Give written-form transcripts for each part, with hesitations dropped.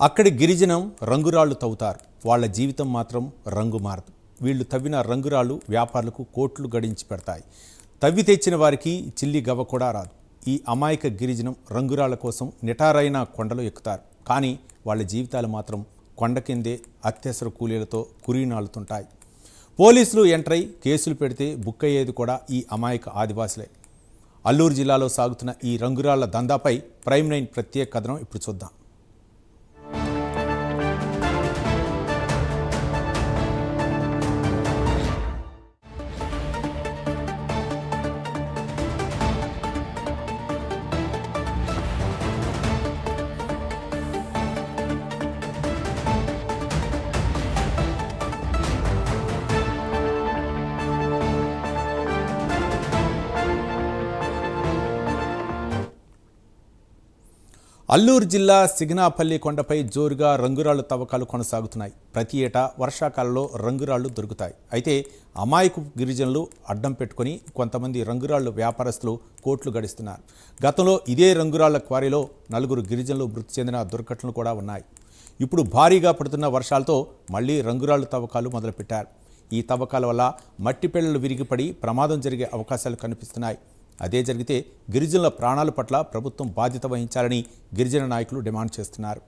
అక్కడి గిరిజనం రంగురాళ్లు తవ్వుతారు. వాళ్ళ జీవితం మాత్రం రంగు మారదు. వీళ్ళు తవ్విన రంగురాళ్లు వ్యాపారులకు కోట్లు గడించి పెడతాయి. తవ్వి తెచ్చిన వారికి చిల్లి గవ్వ కూడా రాదు. ఈ అమాయక గిరిజనం రంగురాళ్ల కోసం నిటారైన కొండలు ఎక్కుతారు. కానీ వాళ్ళ జీవితాలు మాత్రం కొండ కిందే అత్యవసర కూలీలతో కురీనాలుతుంటాయి. పోలీసులు ఎంటర్ అయి కేసులు పెడితే బుక్ అయ్యేది కూడా ఈ అమాయక ఆదివాసులే. అల్లూరు జిల్లాలో సాగుతున్న ఈ రంగురాళ్ల దందాపై ప్రైమ్ 9 ప్రత్యేక కథనం ఇప్పుడు చూద్దాం. అల్లూరు జిల్లా సిగనాపల్లి కొండపై జోరుగా రంగురాళ్ల తవ్వకాలు కొనసాగుతున్నాయి. ప్రతి ఏటా వర్షాకాలంలో రంగురాళ్లు దొరుకుతాయి. అయితే అమాయకు గిరిజనులు అడ్డం పెట్టుకుని కొంతమంది రంగురాళ్లు వ్యాపారస్తులు కోట్లు గడిస్తున్నారు. గతంలో ఇదే రంగురాళ్ల క్వారీలో 4 గిరిజనులు మృతి చెందిన దుర్ఘటనలు కూడా ఉన్నాయి. ఇప్పుడు భారీగా పడుతున్న వర్షాలతో మళ్లీ రంగురాళ్ల తవ్వకాలు మొదలుపెట్టారు. ఈ తవ్వకాల వల్ల మట్టి పెళ్లలు విరిగిపడి ప్రమాదం జరిగే అవకాశాలు కనిపిస్తున్నాయి. అదే జరిగితే గిరిజనుల ప్రాణాల పట్ల ప్రభుత్వం బాధ్యత వహించాలని గిరిజన నాయకులు డిమాండ్ చేస్తున్నారు.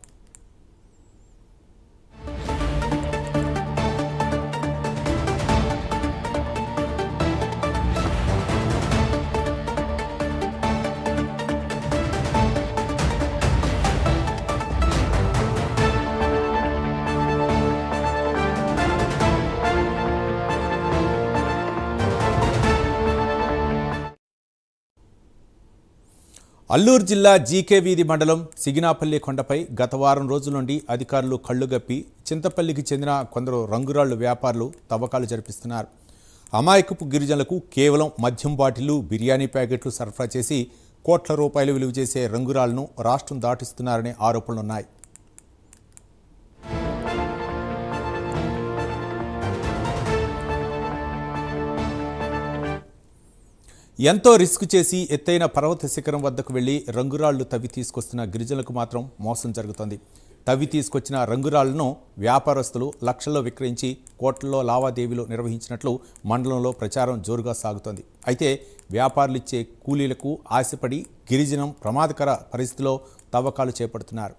అల్లూరు జిల్లా జీకే వీధి మండలం సిగినాపల్లి కొండపై గత వారం రోజుల నుండి అధికారులు కళ్లుగప్పి చింతపల్లికి చెందిన కొందరు రంగురాళ్లు వ్యాపారులు తవ్వకాలు జరిపిస్తున్నారు. అమాయకపు గిరిజనులకు కేవలం మద్యం బాటిళ్లు, బిర్యానీ ప్యాకెట్లు సరఫరా చేసి కోట్ల రూపాయలు విలువ చేసే రంగురాళ్లను రాష్ట్రం దాటిస్తున్నారనే ఆరోపణలున్నాయి. ఎంతో రిస్క్ చేసి ఎత్తైన పర్వత శిఖరం వద్దకు వెళ్లి రంగురాళ్లు తవ్వి తీసుకొస్తున్న గిరిజనులకు మాత్రం మోసం జరుగుతోంది. తవ్వి తీసుకొచ్చిన రంగురాళ్లను వ్యాపారస్తులు లక్షల్లో విక్రయించి కోట్లలో లావాదేవీలు నిర్వహించినట్లు మండలంలో ప్రచారం జోరుగా సాగుతోంది. అయితే వ్యాపారులు ఇచ్చే కూలీలకు ఆశపడి గిరిజనం ప్రమాదకర పరిస్థితిలో తవ్వకాలు చేపడుతున్నారు.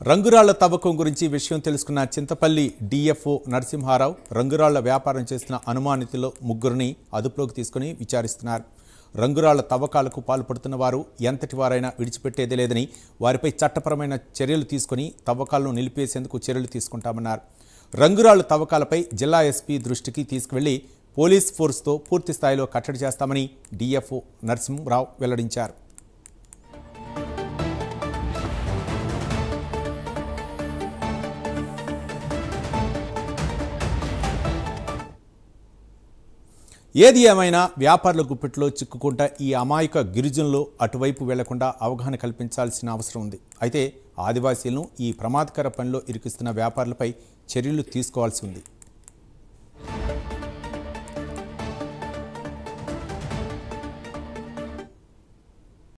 రంగురాళ్ల తవ్వకం గురించి విషయం తెలుసుకున్న చింతపల్లి డిఎఫ్ఓ నరసింహారావు రంగురాళ్ల వ్యాపారం చేస్తున్న అనుమానితుల్లో 3 అదుపులోకి తీసుకుని విచారిస్తున్నారు. రంగురాళ్ల తవ్వకాలకు పాల్పడుతున్న వారు ఎంతటి వారైనా విడిచిపెట్టేదే లేదని, వారిపై చట్టపరమైన చర్యలు తీసుకుని తవ్వకాలను నిలిపేసేందుకు చర్యలు తీసుకుంటామన్నారు. రంగురాళ్ల తవ్వకాలపై జిల్లా ఎస్పీ దృష్టికి తీసుకువెళ్లి పోలీస్ ఫోర్స్తో పూర్తి స్థాయిలో కట్టడి చేస్తామని డిఎఫ్ఓ నరసింహారావు వెల్లడించారు. ఏది ఏమైనా వ్యాపారుల గుప్పిట్లో చిక్కుకుంటా ఈ అమాయక గిరిజనులు అటువైపు వెళ్లకుండా అవగాహన కల్పించాల్సిన అవసరం ఉంది. అయితే ఆదివాసీలను ఈ ప్రమాదకర పనిలో ఇరికిస్తున్న వ్యాపారులపై చర్యలు తీసుకోవాల్సి ఉంది.